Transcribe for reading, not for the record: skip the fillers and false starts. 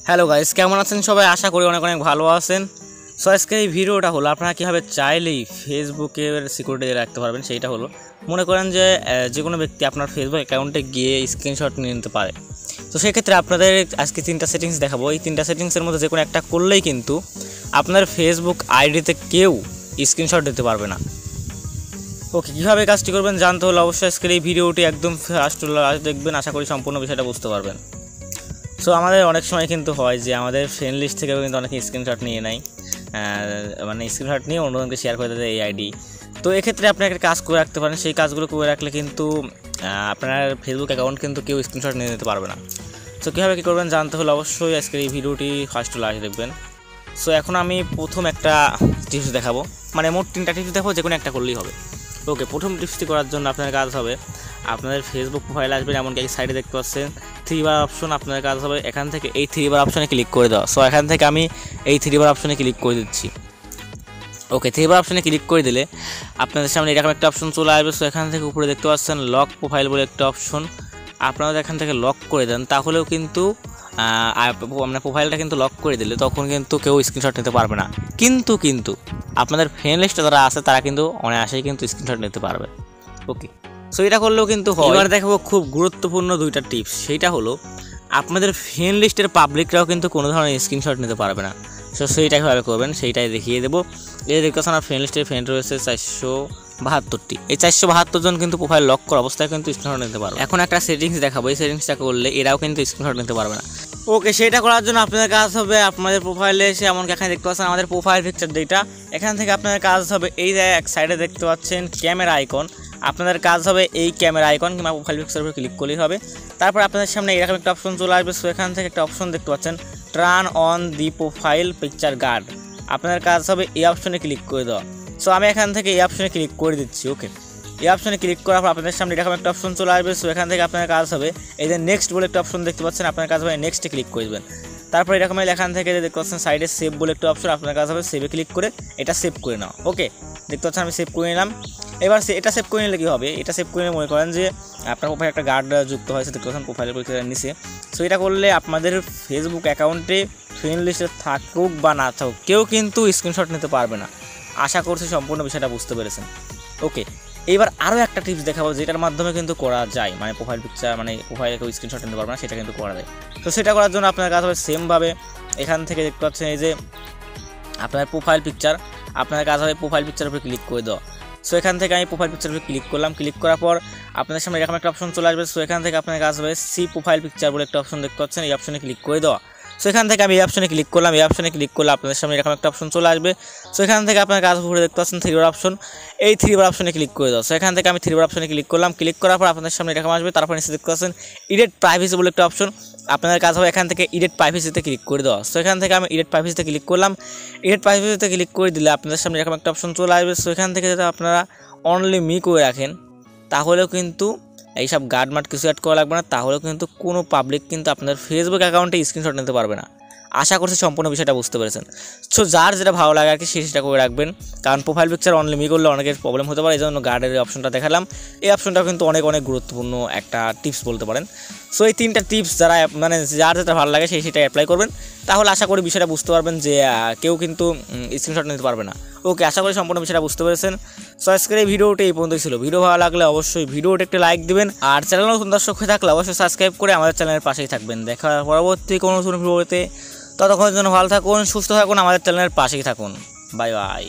Hello guys, কেমন আছেন সবাই? আশা করি অনেক অনেক ভালো আছেন। সো আজকের এই ভিডিওটা হলো আপনারা কীভাবে চাইলেই ফেসবুকের সিকিউরিটি রাখতে পারবেন। সেইটা হলো, মনে করেন যে কোনো ব্যক্তি আপনার ফেসবুক অ্যাকাউন্টে গিয়ে স্ক্রিনশট নিয়ে নিতে পারে। তো সেক্ষেত্রে আপনাদের আজকে 3টা সেটিংস দেখাবো। এই 3টা সেটিংসের মধ্যে যে কোনো একটা করলেই কিন্তু আপনার ফেসবুক আইডিতে কেউ স্ক্রিনশট দিতে পারবে না। ওকে, কীভাবে কাজটি করবেন জানতে হলে অবশ্যই আজকের এই ভিডিওটি একদম ফার্স্ট দেখবেন। আশা করি সম্পূর্ণ বিষয়টা বুঝতে পারবেন। সো আমাদের অনেক সময় কিন্তু হয় যে আমাদের ফ্রেন্ড লিস্ট থেকেও কিন্তু অনেকে স্ক্রিনশট নিয়ে নেয়, মানে স্ক্রিনশট নিয়ে অন্যজনকে শেয়ার করে দেয় এই আইডি। তো এক্ষেত্রে আপনি একটা কাজ করে রাখতে পারেন। সেই কাজগুলো করে রাখলে কিন্তু আপনার ফেসবুক অ্যাকাউন্ট কিন্তু কেউ স্ক্রিনশট নিয়ে নিতে পারবে না। সো কীভাবে কী করবেন জানতে হলে অবশ্যই আজকের এই ভিডিওটি ফার্স্ট লাস্ট দেখবেন। সো এখন আমি প্রথম একটা টিপস দেখাবো, মানে মোট 3টা টিপস দেখাবো, যে কোনো একটা করলেই হবে। ওকে, প্রথম টিপসটি করার জন্য আপনার কাজ হবে, আপনাদের ফেসবুক প্রোফাইল আসবেন, এমনকি এই সাইডে দেখতে পাচ্ছেন 3 বার অপশন। আপনার কাজ হবে এখান থেকে এই 3 বার অপশনে ক্লিক করে দেওয়া। সো এখান থেকে আমি এই 3 বার অপশনে ক্লিক করে দিচ্ছি। ওকে, 3 বার অপশনে ক্লিক করে দিলে আপনাদের সামনে এরকম একটা অপশন চলে আসবে। সো এখান থেকে উপরে দেখতে পাচ্ছেন লক প্রোফাইল বলে একটা অপশন। আপনারা এখান থেকে লক করে দেন, তাহলেও কিন্তু আপনার প্রোফাইলটা কিন্তু লক করে দিলে তখন কিন্তু কেউ স্ক্রিনশট নিতে পারবে না। কিন্তু আপনাদের ফ্রেন্ড লিস্টে যারা আছে তারা কিন্তু অনায়াসেই কিন্তু স্ক্রিনশট নিতে পারবে। ওকে, সো এটা করলেও কিন্তু হয়। এবার দেখাবো খুব গুরুত্বপূর্ণ 2টা টিপস। সেইটা হলো, আপনাদের ফ্রেন্ড লিস্টের পাবলিকরাও কিন্তু কোনো ধরনের স্ক্রিনশট নিতে পারবে না। সো সেইটা কীভাবে করবেন সেইটাই দেখিয়ে দেবো। এই দেখতে পাচ্ছেন আমার ফ্রেন্ড লিস্টের ফ্রেন্ড রয়েছে 472টি। এই 472 জন কিন্তু প্রোফাইল লক করা অবস্থায় কিন্তু স্ক্রিনশট নিতে পারবে। এখন একটা সেটিংস দেখাবো, এই সেটিংসটা করলে এরাও কিন্তু স্ক্রিনশট নিতে পারবে না। ওকে, সেটা করার জন্য আপনাদের কাজ হবে আপনাদের প্রোফাইলে এসে, এমনকি এখানে দেখতে পাচ্ছেন আমাদের প্রোফাইল পিকচার যেটা, এখান থেকে আপনাদের কাজ হবে এই যে এক সাইডে দেখতে পাচ্ছেন ক্যামেরা আইকন। আপনাদের কাজ হবে এই ক্যামেরা আইকন কিংবা প্রোফাইল পিকচারের উপর ক্লিক করলেই হবে। তারপর আপনাদের সামনে এরকম একটা অপশন চলে আসবে। সো এখান থেকে একটা অপশন দেখতে পাচ্ছেন turn on the profile picture guard. আপনাদের কাজ হবে এই অপশনে ক্লিক করে দেওয়া। সো আমি এখান থেকে এই অপশনে ক্লিক করে দিচ্ছি। ওকে, এই অপশনে ক্লিক করার পর আপনাদের সামনে এরকম একটা অপশন চলে আসবে। সো এখান থেকে আপনার কাজ হবে এই যে নেক্সট বলে একটা অপশন দেখতে পাচ্ছেন, আপনার কাজ হবে নেক্সটে ক্লিক করে দেবেন। তারপর এরকম এখান থেকে দেখতে পাচ্ছেন সাইডে সেভ বলে একটা অপশন, আপনার কাজ হবে সেভে ক্লিক করে এটা সেভ করে নাও। ওকে, দেখতে পাচ্ছেন আমি সেভ করে নিলাম। এবার এটা সেভ করে নিলে কী হবে, এটা সেভ করে নিলে মনে করেন যে আপনার প্রোফাইল একটা গার্ড যুক্ত হয়েছে, দেখতে পাচ্ছেন প্রোফাইলের নিচে। সো এটা করলে আপনাদের ফেসবুক অ্যাকাউন্টে ফ্রেন্ড লিস্টে থাকুক বা না থাকুক কেউ কিন্তু স্ক্রিনশট নিতে পারবে না। আশা করছি সম্পূর্ণ বিষয়টা বুঝতে পেরেছেন। ওকে, এইবার আরও একটা টিপস দেখাবো যেটার মাধ্যমে কিন্তু করা যায়, মানে প্রোফাইল পিকচার মানে প্রোফাইলে কেউ স্ক্রিনশট নিতে পারবে না, সেটা কিন্তু করা যায়। তো সেটা করার জন্য আপনার কাজ হবে সেমভাবে এখান থেকে দেখতে পাচ্ছেন এই যে আপনার প্রোফাইল পিকচার, আপনার কাজ হবে প্রোফাইল পিকচারের উপরে ক্লিক করে দেওয়া। সো এখান থেকে আমি প্রোফাইল পিকচারের উপরে ক্লিক করলাম। ক্লিক করার পর আপনাদের সামনে এরকম একটা অপশন চলে আসবে। সো এখান থেকে আপনার কাজ হবে সি প্রোফাইল পিকচার বলে একটা অপশন দেখতে পাচ্ছেন, এই অপশনে ক্লিক করে দেওয়া। সো এখান থেকে আমি এই অপশনে ক্লিক করলাম। এই অপশনে ক্লিক করলে আপনাদের সামনে এরকম একটা অপশন চলে আসবে। সো এখান থেকে আপনার কাজ উপরে দেখতে পাচ্ছেন 3 বার অপশন, এই 3 বার অপশনে ক্লিক করে দাও। সো এখান থেকে আমি 3 বার অপশনে ক্লিক করলাম। ক্লিক করার পর আপনাদের সামনে এরকম আসবে। তারপর নিচে দেখতে পাচ্ছেন এডিট প্রাইভেসি বলে একটা অপশন, আপনাদের কাজ হবে এখান থেকে এডিট প্রাইভেসিতে ক্লিক করে দেওয়া। সো এখান থেকে আমি এডিট প্রাইভেসিতে ক্লিক করলাম। এডিট প্রাইভেসিতে ক্লিক করে দিলে আপনাদের সামনে এরকম একটা অপশন চলে আসবে। সো এখান থেকে যদি আপনারা অনলি মি করে রাখেন তাহলেও কিন্তু এইসব গার্ডমার্ট কিছু অ্যাড করা লাগবে না, তাহলেও কিন্তু কোনো পাবলিক কিন্তু আপনাদের ফেসবুক অ্যাকাউন্টে স্ক্রিনশট নিতে পারবে না। আশা করছি সম্পূর্ণ বিষয়টা বুঝতে পেরেছেন। সো যার যেটা ভালো লাগে আর কি সেটা করে রাখবেন, কারণ প্রোফাইল পিকচার অনলি মি করলে অনেকের প্রবলেম হতে পারে। এই জন্য গার্ডের এই অপশনটা দেখালাম। এই অপশনটাও কিন্তু অনেক গুরুত্বপূর্ণ একটা টিপস বলতে পারেন। সো এই 3টা টিপস যারা মানে যার যেটা ভালো লাগে সেটা অ্যাপ্লাই করবেন, তাহলে আশা করি বিষয়টা বুঝতে পারবেন যে কেউ কিন্তু স্ক্রিনশট নিতে পারবে না। ওকে, আশা করি সম্পূর্ণ বিষয়টা বুঝতে পেরেছেন। সো আজকের এই ভিডিওটি এই পর্যন্তই ছিল। ভিডিও ভালো লাগলে অবশ্যই ভিডিওটা একটু লাইক দিবেন, আর চ্যানেল নতুন দর্শক হয়ে থাকলে অবশ্যই সাবস্ক্রাইব করে আমাদের চ্যানেলের পাশেই থাকবেন। দেখা পরবর্তী কোনো নতুন ভিডিওতে, ততক্ষণের জন্য ভালো থাকুন, সুস্থ থাকুন, আমাদের চ্যানেলের পাশেই থাকুন। Bye bye.